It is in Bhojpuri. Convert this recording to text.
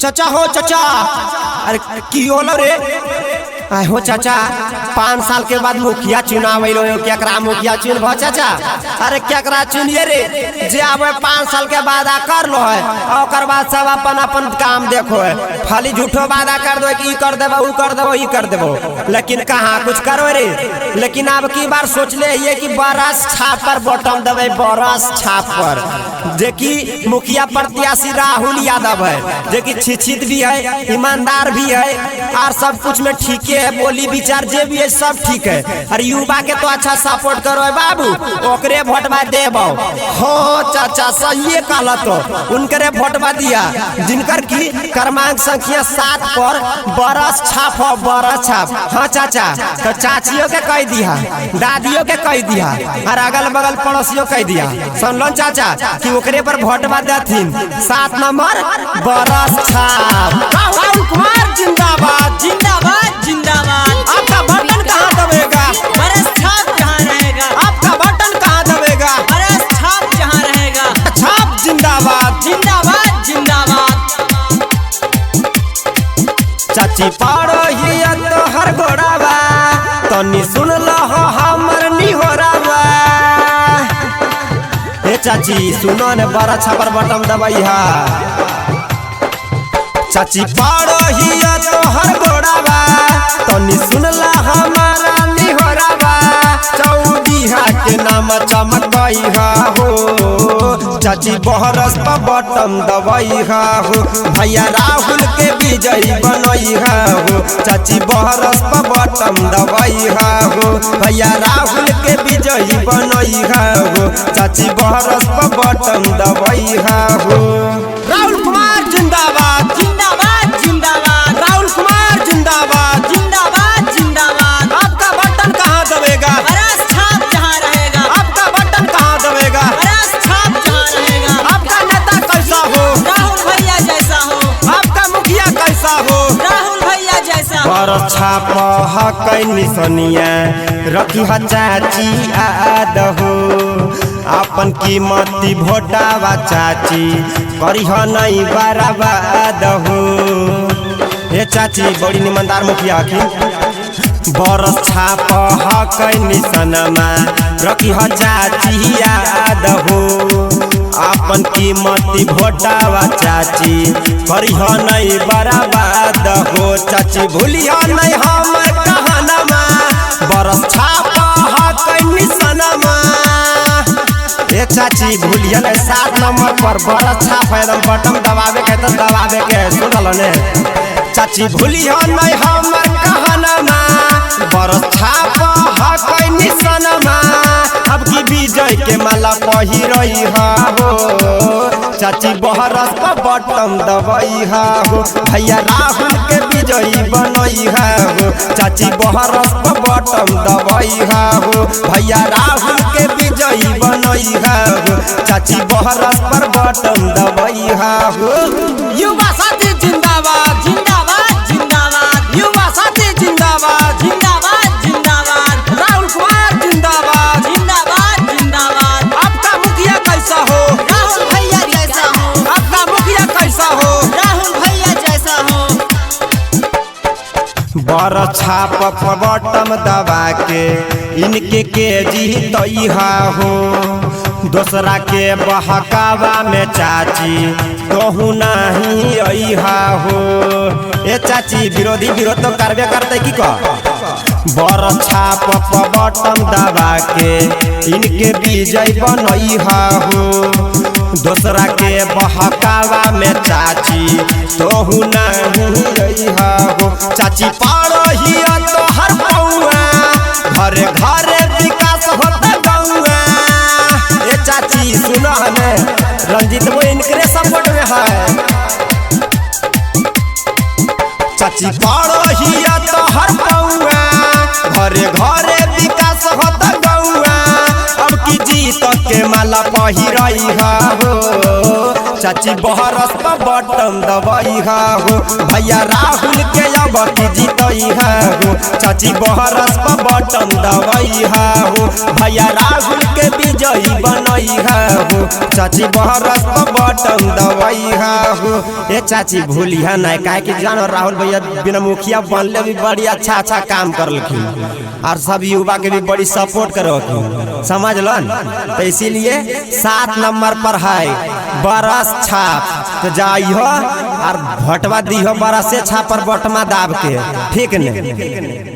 चाचा हो चाचा, अरे की होलो रे? आय हो चाचा, 5 साल के बाद मुखिया चुनाव आइलो केकरा मुखिया चुन भ चाचा? अरे केकरा चुनिए रे जे आवे 5 साल के बाद आ कर लो है और ओकर बाद सब अपन अपन काम देखो है। खाली झूठो वादा कर दो कि ई कर देबो ऊ कर देबो ई कर देबो, लेकिन कहां कुछ करो रे। लेकिन अब की बार सोच ले ये कि बरस छाप पर बटन देबे, बरस छाप पर, जे कि मुखिया प्रत्याशी राहुल यादव है, जे कि शिक्षित भी है, ईमानदार भी है और सब कुछ में ठीक है, बोली विचार जे भी है सब ठीक है। और युवा के तो अच्छा सपोर्ट करो है बाबू, ओकरे वोटवा देबो। हो चाचा सही कहला, तो उनकरे वोटवा दिया जिनकर की क्रमांक संख्या 7 पर बरस छाप हो, बरस छाप। हाँ चाचा, तो चाचियों के कह दिया, दादियों के कह दिया और अगल बगल पड़ोसियों कह दिया, सुन लो चाचा कि ओकरे पर वोटवा देथिन 7 नंबर बरस छाप। राहुल कुमार जिंदाबाद जिंदाबाद जिंदाबाद। आपका बटन कहाँ दबेगा? बरस छाप जहाँ रहेगा। आपका बटन कहाँ दबेगा? बरस छाप जहाँ रहेगा। छाप जिंदाबाद जिंदाबाद जिंदाबाद। चाची पाड़ो हिया तो हर गोड़ावा, तनी सुन लहो हमर निहोरावा। ए चाची सुनो ने बड़ा छापर बटन दबाई हा। चाची पाड़ो हिया तो हर गोड़ावा, तनी सुन ला हमारा निहोरावा। चौदीहा के नाम चमकई हा हो, चाची बहरस पर बटन दबाई हा हो। भैया राहुल के विजयी बनई हा हो, चाची बहरस पर बटन दबाई हा हो। भैया राहुल के विजयी बनई हा हो, चाची बहरस पर बटन दबाई हा हो। राहुल कुमार जिंदाबाद जिंदाबाद जिंदाबाद। राहुल कुमार जिंदाबाद जिंदाबाद जिंदाबाद। आपका बटन कहाँ दबेगा? बरस छाप जहाँ रहेगा। आपका बटन कहाँ दबेगा? बरस छाप जहाँ रहेगा। आपका नेता कैसा हो? राहुल भैया जैसा हो। आपका मुखिया कैसा हो? राहुल भैया जैसा हो। बरस छाप हकै निसनिया रखी ह चाची आद हो। अपन कीमती भोटावा चाची करीह नहीं बर्बाद हो। ये चाची बड़ी निमनदार मुखिया की। बरस छाप हकै निसनमा रखी ह चाची याद हो। अपन कीमती भोटावा चाची करीह नहीं बर्बाद हो। चाची भूलिया नहीं हमर कहनमा, बरस छाप हकै निसनमा। ए चाची भूलिया नहीं 7 नंबर पर बरस छाप एकदम बटन दबावे के तो दबावे के, सुनल ने चाची भूलिया नहीं हमर कहनमा, बरस छाप हकै निसनमा। अब की विजय के माला पहिरई हा हो, चाची बहरस पर बटन दबाई हा हो। भैया राहुल के विजयी बनई हा हो, चाची बहरस पर बटन दबाई हा हो। भैया राहुल के विजयी बनई हा हो, चाची बहरस पर बटन दबाई हा हो। युवा साथी जिंदाबाद जिंदाबाद जिंदाबाद। युवा साथी जिंदाबाद जिंदाबाद जिंदाबाद। राहुल कुमार जिंदाबाद जिंदाबाद जिंदाबाद। आपका मुखिया कैसा हो? राहुल भैया जैसा हो। आपका मुखिया कैसा हो? राहुल भैया जैसा हो। बरस छाप पर बटन दबा के इनके के जीतई हा हो। दूसरा के बहकावा में चाची कहूँ नहीं आई हा हो। ए चाची विरोधी विरोध तो करबे करते की कह। बरस छाप पर बटन दबा के इनके विजय बनई हा हो। दूसरा के बहकावा में चाची तोहू नहीं आई हा हो। चाची पाड़ो हिया तो हर पौआ, घरे घरे विकास होता गौआ। ए चाची सुनो हमें, रंजीत वो इनकरे सपोर्ट में है। चाची पाड़ो हिया तो हर पौआ, घरे घरे विकास होता गौआ। अब की जीत के माला पहिरई हो चाची बहरस पर बटन दबई हो भैया राहुल के अब की जीतई हो चाची बहरस पर बटन दबई हो भैया राहुल के विजयी बनई हो चाची बहरस पर बटन दबई हो। ए चाची भूलिया नहीं काहे कि जानो राहुल भैया बिना मुखिया बनले भी बड़ी अच्छा काम करलखिन और सब युवा के भी बड़ी सपोर्ट करलखिन समझलन। तो इसीलिए 7 नंबर पर है बरस छाप तो जाइयो और भटवा दिहो बरसे छाप पर बटमा दाब के ठीक ने।